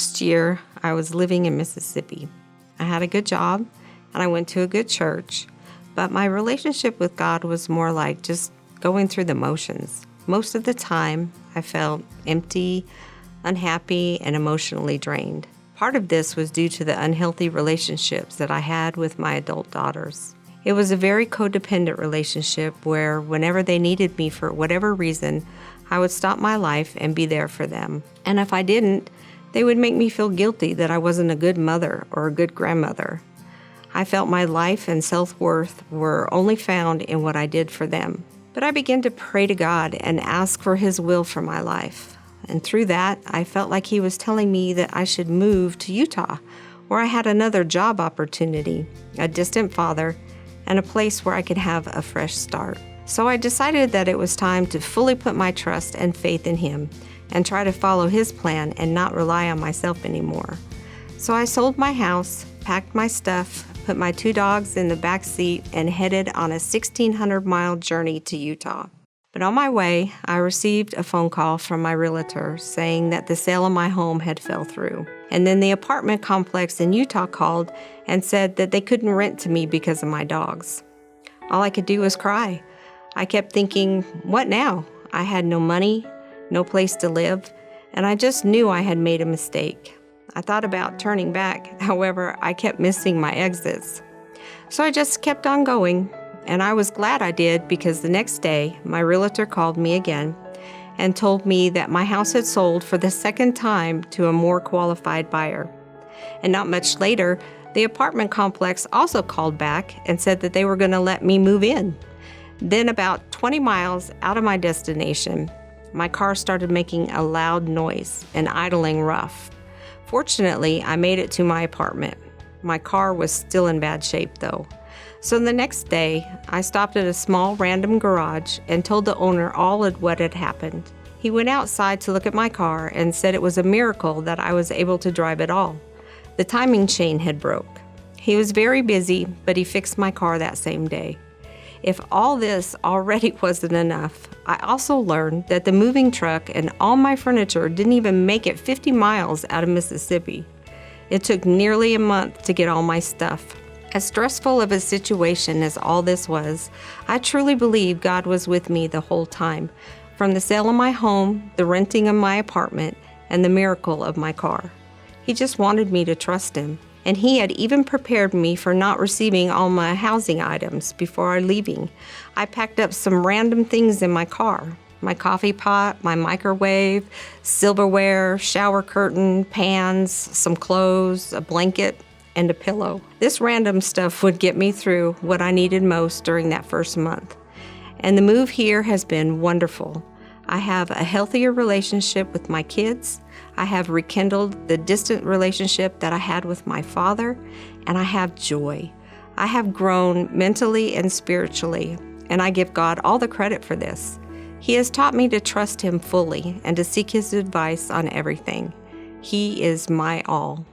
last year, I was living in Mississippi. I had a good job, and I went to a good church, but my relationship with God was more like just going through the motions. Most of the time, I felt empty, unhappy, and emotionally drained. Part of this was due to the unhealthy relationships that I had with my adult daughters. It was a very codependent relationship where whenever they needed me for whatever reason, I would stop my life and be there for them. And if I didn't, they would make me feel guilty that I wasn't a good mother or a good grandmother. I felt my life and self-worth were only found in what I did for them. But I began to pray to God and ask for His will for my life. And through that, I felt like He was telling me that I should move to Utah, where I had another job opportunity, a distant father, and a place where I could have a fresh start. So I decided that it was time to fully put my trust and faith in Him and try to follow His plan and not rely on myself anymore. So I sold my house, packed my stuff, put my 2 dogs in the back seat, and headed on a 1,600-mile journey to Utah. But on my way, I received a phone call from my realtor saying that the sale of my home had fell through. And then the apartment complex in Utah called and said that they couldn't rent to me because of my dogs. All I could do was cry. I kept thinking, what now? I had no money, no place to live, and I just knew I had made a mistake. I thought about turning back, however, I kept missing my exits. So I just kept on going, and I was glad I did because the next day, my realtor called me again and told me that my house had sold for the second time to a more qualified buyer. And not much later, the apartment complex also called back and said that they were going to let me move in. Then about 20 miles out of my destination, my car started making a loud noise and idling rough. Fortunately, I made it to my apartment. My car was still in bad shape though. So the next day, I stopped at a small random garage and told the owner all of what had happened. He went outside to look at my car and said it was a miracle that I was able to drive at all. The timing chain had broke. He was very busy, but he fixed my car that same day. If all this already wasn't enough, I also learned that the moving truck and all my furniture didn't even make it 50 miles out of Mississippi. It took nearly a month to get all my stuff. As stressful of a situation as all this was, I truly believe God was with me the whole time, from the sale of my home, the renting of my apartment, and the miracle of my car. He just wanted me to trust Him, and He had even prepared me for not receiving all my housing items before leaving. I packed up some random things in my car: my coffee pot, my microwave, silverware, shower curtain, pans, some clothes, a blanket, and a pillow. This random stuff would get me through what I needed most during that first month. And the move here has been wonderful. I have a healthier relationship with my kids. I have rekindled the distant relationship that I had with my father, and I have joy. I have grown mentally and spiritually, and I give God all the credit for this. He has taught me to trust Him fully and to seek His advice on everything. He is my all.